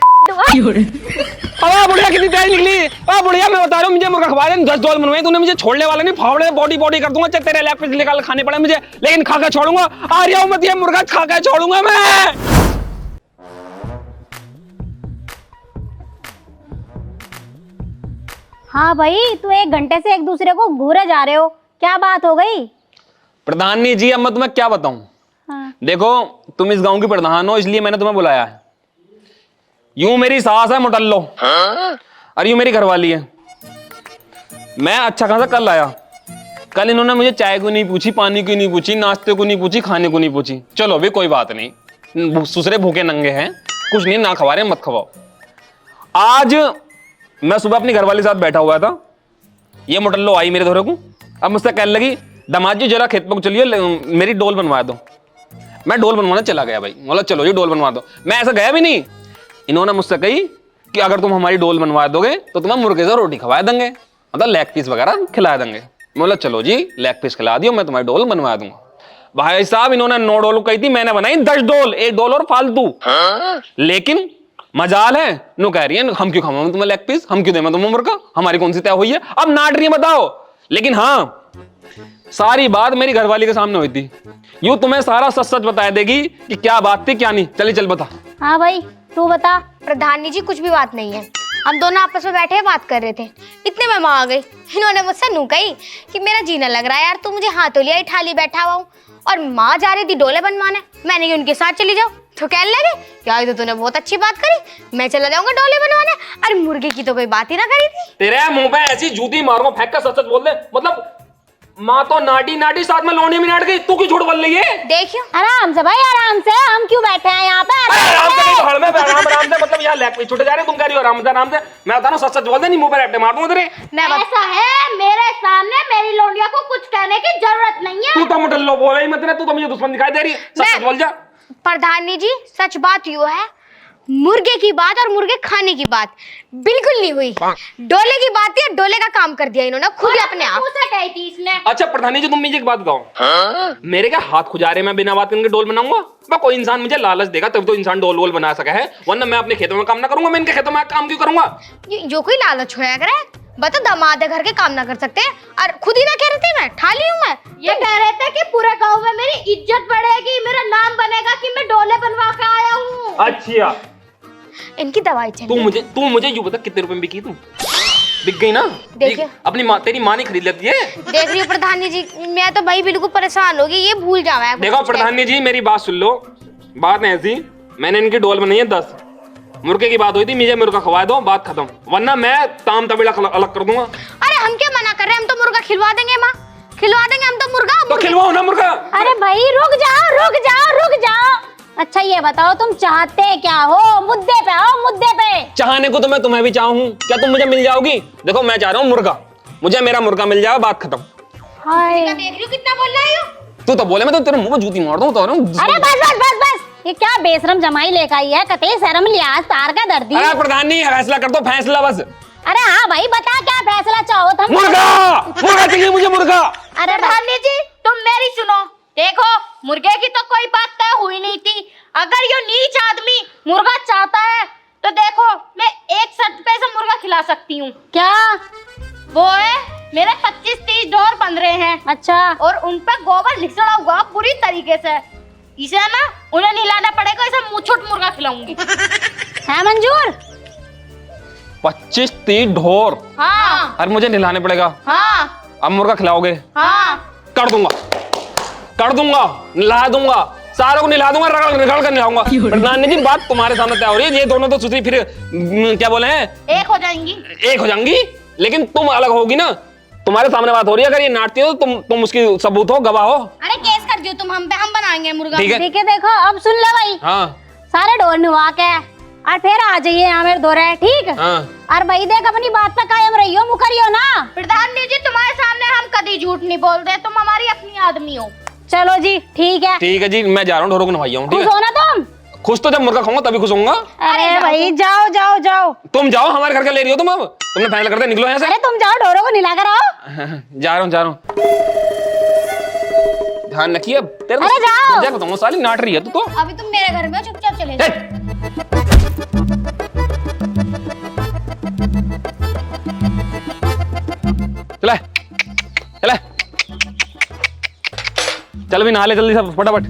बुढ़िया कितनी तेज निकली। बुढ़िया मैं बता रहा हूँ, मुझे मुर्गा खवा दे। 10 डॉल बनवाए तूने, मुझे छोड़ने वाला नहीं, फावड़े बॉडी बॉडी कर दूंगा। चल तेरे लैप पे निकाल खाने पड़े मुझे, लेकिन खा के छोड़ूंगा। आ रहा हूँ मत, ये मुर्गा खा के छोड़ूंगा मैं। हाँ भाई तू 1 घंटे से एक दूसरे को घूरे जा रहे हो, क्या बात हो गई? प्रधानी जी अब मैं तुम्हें क्या बताऊं। हाँ। देखो तुम इस गांव की प्रधान हो, इसलिए मैंने तुम्हें बुलाया है। यूं मेरी सास है मोटल्लो, और यूं मेरी घरवाली है। मैं अच्छा खासा कल आया, कल इन्होंने मुझे चाय को नहीं पूछी, पानी को नहीं पूछी, नाश्ते को नहीं पूछी, खाने को नहीं पूछी। चलो अभी कोई बात नहीं, दूसरे भूखे नंगे हैं, कुछ नहीं, ना खवा रहे मत खवाओ। आज मैं सुबह अपनी घरवाली साथ बैठा हुआ था, ये मोटल्लो आई मेरे धोरे को। अब मुझसे कहने लगी दामाद जी जरा खेत पर चलिए, मेरी डोल बनवा दो। मैं डोल बनवाने चला गया भाई, बोला चलो जी डोल बनवा दो। मैं ऐसा गया भी नहीं, इन्होंने मुझसे कही कि अगर तुम हमारी डोल बनवा दोगे तो तुम्हें मुर्गे से रोटी खवा देंगे, मतलब लेग पीस वगैरह खिला देंगे। बोला चलो जी लेग पीस खिला दियो, मैं तुम्हारी डोल बनवा दूंगा। भाई साहब इन्होंने 9 डोल कही थी, मैंने बनाई 10 डोल, 1 डोल और फालतू। लेकिन मजाल है, नो कह रही है हम क्यों खाऊं तुम्हें लेग पीस, हम क्यों दे मैं तुम्हें मुर्गा, हमारी कौन सी तय हुई है, अब नाट रही है बताओ। लेकिन हाँ, सारी बात मेरी घरवाली के सामने हुई थी, यूं तुम्हें सारा सच सच बताया देगी कि क्या बात थी क्या नहीं। चली चल बता। हाँ भाई तू बता। प्रधानी जी कुछ भी बात नहीं है, हम दोनों आपस में बैठे बात कर रहे थे, इतने में माँ आ गई। इन्होंने मुझसे नू कही कि मेरा जीना लग रहा है यार, तू मुझे हाथों लिया ठाली बैठा हुआ हूँ, और माँ जा रही थी डोले बनवाने, मैंने कि उनके साथ चली जाओ, तो कहने लगे क्या तो तूने बहुत अच्छी बात करी, मैं चला जाऊंगा डोले बनवाने। अरे मुर्गे की तो कोई बात ही ना करी थी। तेरे मुंह पे ऐसी जूती मारूंगा फेंक कर, सच सच बोल दे। मतलब माँ तो नाटी नाटी, साथ में लोने में नाट गई, तू क्यों झूठ बोल रही है? देखियो आराम से भाई आराम से, हम क्यों बैठे हैं यहाँ पे? आराम से नहीं, हड़ में आराम से, मतलब यहाँ लेग पीस छूटे जा रहे, तुम कह रही हो आराम से। मैं बता रहा हूँ सच सच बोल दे, नहीं मुंह पे रट्टे मार दूंगा तेरे। ऐसा है, मेरे सामने मेरी लोंडिया को कुछ कहने की जरूरत नहीं है। तू तो मुटल्लो बोल रही मत, तू तो मुझे दुश्मन दिखाई दे रही है, सच सच बोल जा। प्रधानी जी सच बात यूँ है, मुर्गे की बात और मुर्गे खाने की बात बिल्कुल नहीं हुई। डोले की बात है, डोले का काम कर दिया इन्होंने खुद ही अपने आप। मुझसे कही थी इसने। अच्छा प्रधानी जी, तुम मुझे एक बात बताओ, मेरे क्या हाथ खुजारे, मैं बिना बात के डोल बनाऊंगा? मैं कोई इंसान मुझे लालच देगा तब तो इंसान डोल वोल बना सका है, वरना मैं अपने खेतों में काम ना करूंगा, मैं इनके खेतों में काम क्यों करूंगा? जो कोई लालच होया करे, बता दामाद घर के काम ना कर सकते, और खुद ही ना कह रहे थे मैं ठाली हूँ मैं। ये कह रहे थे कि पूरे गांव में मेरी इज्जत बढ़ेगी, मेरा नाम बनेगा कि मैं डोले बनवा के आया हूँ। अच्छा इनकी दवाई चल तू मुझे यूं बता कितने रुपए में बिकी तू? बिक गई ना? देखिए। अपनी माँ, तेरी माँ नहीं खरीद लेती है? देख रही हो प्रधानी जी, मैं तो भाई बिल्कुल परेशान होगी, ये भूल जावा। देखो प्रधानी जी मेरी बात सुन लो, बात ऐसी, मैंने इनकी डोल बनाई है 10, मुर्गे की बात हुई थी, मुझे मुर्गा खवा दो, बात खत्म, वरना मैं ताम तबेला अलग कर दूंगा। अरे हम क्या मना कर रहे हैं, हम तो मुर्गा खिलवा देंगे माँ, खिलवा देंगे हम तो मुर्गा। तो खिलवाओ ना मुर्गा। अरे भाई रुक जाओ रुक जाओ रुक जाओ। अच्छा ये बताओ तुम चाहते क्या हो? मुद्दे पे आओ, मुद्दे पे। चाहने को तो मैं तुम्हें भी चाहूं, क्या तुम मुझे मिल जाओगी? देखो मैं चाह रहा हूँ मुर्गा, मुझे मेरा मुर्गा मिल जाए, बात खत्म। हाय देख रही हो कितना बोल रहा है। तू तो बोले, मैं तो तेरे मुंह में जूती मार दूं तो। अरे बस, ये क्या बेशरम जमाई लेकर आई है, कतई शर्म लिहाज तार का दर्दी। अरे प्रधानी फैसला कर दो, फैसला बस। अरे हाँ भाई बता क्या फैसला चाहो तुम? मुर्गा चाहिए मुझे, मुर्गा। अरे प्रधानी जी तुम मेरी सुनो, देखो मुर्गे की तो कोई बात तय हुई नहीं थी, अगर ये नीच आदमी मुर्गा चाहता है तो देखो मैं एक शर्त पे से मुर्गा खिला सकती हूँ। क्या? वो है मेरे 25-30 ढोर बन रहे हैं। अच्छा। और उन पर गोबर निकला हुआ पूरी तरीके से, इसे ना उन्हें नहलाना पड़ेगा, इसे मुछुट मुर्गा खिलाऊंगी। है मंजूर? 25-30 ढोर? हाँ और मुझे नहलाने पड़ेगा? हाँ अब मुर्गा खिलाओगे? हाँ कर दूंगा, नहला दूंगा, सारों को नहला दूंगा, रगड़ कर नहलाऊंगा। प्रधानी जी बात तुम्हारे सामने तय हो रही है, ये दोनों तो सुधरी फिर क्या बोले हैं, एक हो जाएंगी। लेकिन तुम अलग होगी ना, तुम्हारे सामने बात हो रही है, अगर ये नाटती हो तो तुम उसकी सबूत हो, गवाह हो। अरे केस कर दियो तुम हम पे, हम बनाएंगे मुर्गा। ठीक है। ठीक है देखो अब सुन लो भाई, हाँ सारे ढोर नुवा के और फिर आ जाइए यहाँ मेरे धोरे, ठीक? हाँ। और भाई देख अपनी बात पे कायम रहियो, मुकरियो ना। प्रधानी जी तुम्हारे सामने हम कभी झूठ नहीं बोलते, तुम हमारी अपनी आदमी हो। चलो जी ठीक है जी, मैं जा रहा हूँ ढोरों को नहवाई आऊँ। खुश हो ना तुम? खुश तो जब मुर्गा खाऊंगा तभी खुश होऊंगा। अरे भाई जाओ। तुम जाओ, हमारे घर का ले रही हो तुम, अब तुमने फैसला कर दिया, निकलो यहाँ से। अरे तुम जाओ ढोरों को नहला कर आओ। जा रहा हूँ। ध्यान रखिए अब, तेरे अरे जाओ। मजाक बताऊंगा, साली नाट रही है तू तो। अभी तुम मेरे घर में हो, चुपचाप चले जाओ। चल भी नहा ले जल्दी सब फटाफट।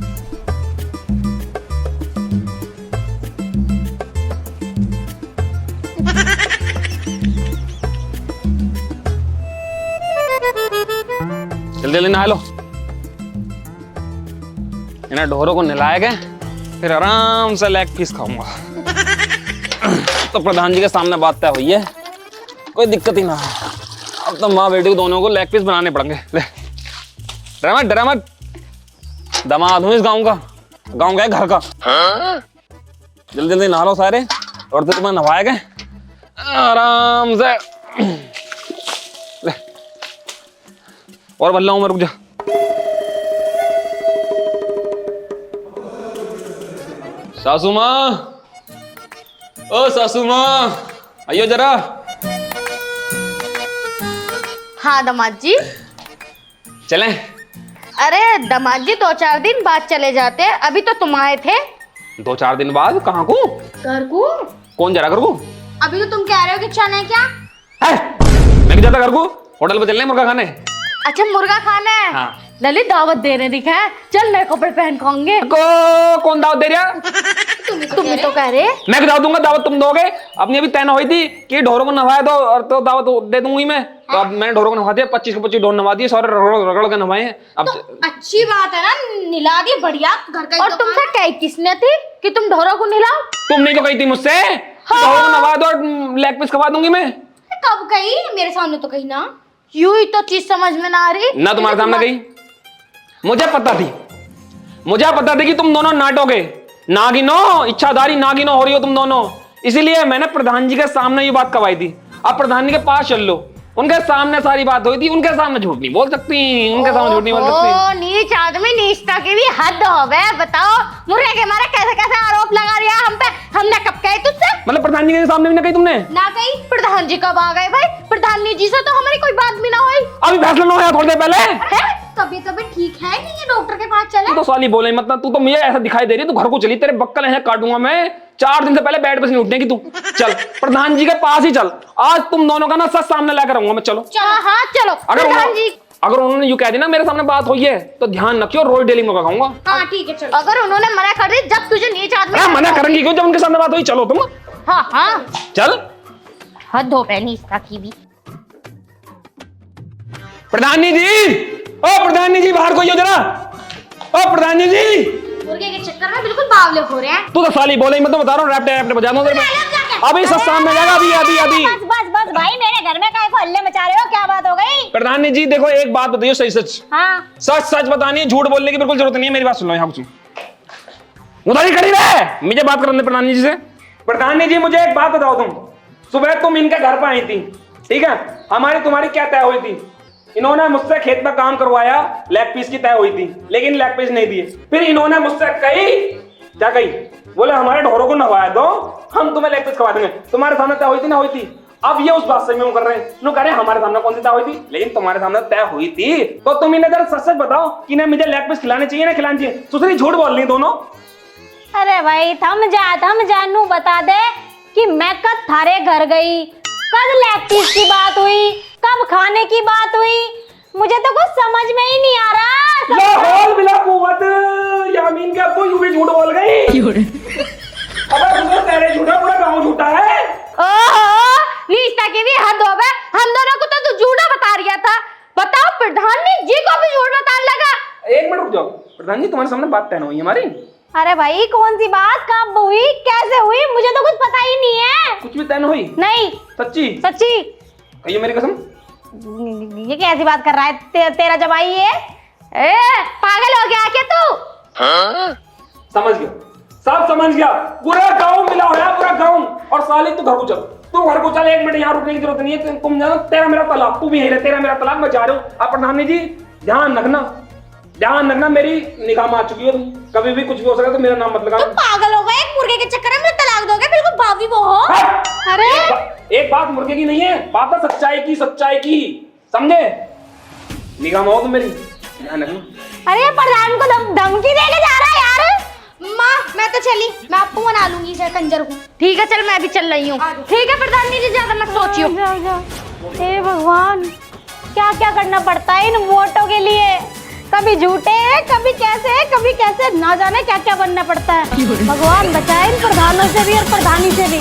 जल्दी नहा लो। इन्हें ढोरों को नहलाए गए, फिर आराम से लेग पीस खाऊंगा। तो प्रधान जी के सामने बात तय हुई है, कोई दिक्कत ही ना है। अब तो माँ बेटी दोनों को लेग पीस बनाने पड़ेंगे। ले डरा मत, दामाद हूँ इस गांव का, गांव का है घर का। जल्दी नहा लो सारे, और तो तुम्हें नहाए गए आराम से। ले और बल्ला हूँ मैं, रुक जा। सासू माँ, ओ सासू माँ आइयो जरा। हाँ दामाद जी। चलें? अरे दामाद जी 2-4 दिन बाद चले जाते, अभी तो तुम आए थे 2-4 दिन बाद कहाँ को? घर को। कौन जा रहा घर को? अभी तो तुम कह रहे हो कि चना है क्या? मैं नहीं जाता घर को, होटल पे चलने मुर्गा खाने। अच्छा मुर्गा खाना है। हाँ। ललित दावत देने दिखा है, चल नए कपड़े पहन खाएंगे। कौन दावत दे रहा? तुम ही तो कह रहे। मैं दावत दूंगा, दावत तुम दोगे? अपनी अभी तय हुई थी कि ढोरों को नहवाए दो और तो दावत दे दूंगी मैं। तो अब मैंने ढोरों को नहवा दिया, 25 के 25 ढोर नहवा दिए, सारे रगड़ के नहवाए हैं। अब अच्छी बात है ना, निला दी बढ़िया घर का। और तुमसे कही किसने थी कि तुम ढोरों को निलाओ? तुम नहीं तो कही थी मुझसे ढोरों को नहवा दो, लेग पीस खवा दूंगी मैं। कब कही? मेरे सामने तो कही ना। यूं ही तो चीज समझ में ना आ रही ना तुम्हारे सामने कही। मुझे पता थी कि तुम दोनों नाटोगे, नागिनो, इच्छाधारी नागिनो हो रही हो तुम दोनों। इसीलिए मैंने प्रधान जी के सामने ये बात कवाई थी। अब प्रधान जी के पास चल लो, उनके सामने सारी बात हुई थी, उनके सामने झूठ नहीं बोल सकती, उनके सामने झूठ नहीं बोल सकती। नीच आदमी, नीचता की भी हद हो गए। बताओ मुर्गे के मारे कैसे कैसे आरोप लगा रहा हम पे। हमने कब कहे तुझसे? मतलब प्रधान जी के सामने भी ना कही तुमने? ना कही। प्रधान जी कब आ गए भाई? प्रधान जी से तो हमारी कोई बात भी ना हुई। अभी फैसला ना हुआ थोड़ी देर पहले। तबीयत ठीक है नहीं है, डॉक्टर के पास चले। तू तो साली बोले मतलब, तू तो मुझे ऐसा दिखाई दे रही है तू घर को चली, तेरे बक्कल है काटूंगा मैं। 4 दिन से पहले बेड पे से नहीं उठने की तू। चल प्रधान जी के पास ही चल, आज तुम दोनों का ना सच सामने लाकर रहूंगा मैं। चलो हाँ चलो। अगर उन्होंने यूं कह दी ना मेरे सामने बात हुई है तो ध्यान रखियो, रोज डेली मुर्गा खाऊंगा। हाँ ठीक है चलो। अगर उन्होंने मना कर दी, जब तुझे नीच आदमी मना करेंगी क्यों जब उनके सामने बात हुई? चलो तुम। हाँ चल। हद हो गई नीचता की भी। प्रधानी जी, ओ प्रधानी जी बाहर कोई हो जरा। ओ प्रधानी जी, मुर्गे के चक्कर में बिल्कुल बावले हो रहे हैं। तू तो साली बोले, मैं तो बता रहा हूँ, रैप्टे बजा दूं अभी सब सामने जाएगा। अभी बस भाई, मेरे घर में काहे को हल्ले मचा रहे हो? क्या बात हो गई? प्रधानी जी देखो, एक बात बताइए सही सच। हाँ। सच बतानी है, झूठ बोलने की बिल्कुल जरूरत नहीं है। मेरी बात सुनो, यहाँ सुनो, उधर ही खड़ी रहे, मुझे बात करने प्रधानी जी से। प्रधानी जी मुझे एक बात बताओ, तुम सुबह तुम इनके घर पर आई थी, ठीक है? हमारी तुम्हारी क्या तय हुई थी? इन्होंने मुझसे खेत में काम करवाया, लेग पीस की तय हुई थी, लेकिन लेग पीस नहीं दिए। फिर इन्होंने मुझसे कही, क्या कही? बोले हमारे ढोरों को नहवाया दो, हम तुम्हें लेग पीस खवा देंगे। तुम्हारे सामने तय हुई थी ना हुई थी? अब ये उस बात से क्यों कर रहे हैं? कह रहे हैं हमारे सामने कौन सी तय हुई थी, लेकिन तुम्हारे सामने तय हुई थी। तो तुम इन्हें जरा सच बताओ कि इन्हें मुझे लेग पीस खिलाने चाहिए ना खिलाने चाहिए? दूसरी झूठ बोल रही दोनों। अरे भाई थम जा, नू बता दे कि मैं कब थारे घर गई, कब लेग पीस की बात हुई, कब खाने की बात हुई? मुझे तो कुछ समझ में ही नहीं आ रहा। लाहौल बिला कुव्वत, यामीन के अब्बू यूं भी झूठ बोल गई। अबे सुनो, तेरे झूठा पूरा गांव झूठा है। ओहो, नीचता की भी हद हो गई। हम दोनों को तो तू झूठा बता रहा था। बताओ प्रधान जी को भी झूठ बताने लगा। एक मिनट रुक जाओ, प्रधान जी तुम्हारे सामने बात तय हुई हमारी। अरे भाई कौन सी बात, कब हुई, कैसे हुई? मुझे तो कुछ पता ही नहीं है। कुछ भी तय हुई? नहीं। सच्ची? सच्ची। कहिए मेरी कसम। ये कैसी बात कर रहा है तेरा जवाई? ये पागल हो गया क्या तू? समझ गया, सब समझ गया। पूरा गांव मिला हुआ, पूरा गांव। और साली तू घर को चल, तू घर को चल। 1 मिनट यहाँ रुकने की जरूरत नहीं है। तुम जानो, तेरा मेरा तलाक, तू भी यही रहे, तेरा मेरा तलाक, मैं जा रहा हूँ। आप प्रधानी जी ध्यान रखना, मेरी निगाह में आ चुकी हो तुम। कभी भी कुछ भी हो सकता है तो मेरा नाम मत लगाना। तुम पागल हो गए? मुर्गे के चक्कर में मुझे तलाक दोगे? बिल्कुल भाभी वो हो। अरे एक बात मुर्गे की नहीं है, बात है सच्चाई की, समझे? निगाह में हो तुम मेरी, ध्यान रखना। अरे प्रधान को धमकी देके जा रहा है यार। माँ मैं तो चली, मैं आपको मना लूंगी इसे कंजर को। ठीक है चल, मैं भी चल रही हूँ। ठीक है प्रधान जी, ज्यादा मत सोचियो। हे भगवान, क्या क्या करना पड़ता है इन वोटों के लिए। कभी झूठे, कभी कैसे, ना जाने क्या क्या बनना पड़ता है। भगवान बचाए इन प्रधानों से भी और प्रधानी से भी।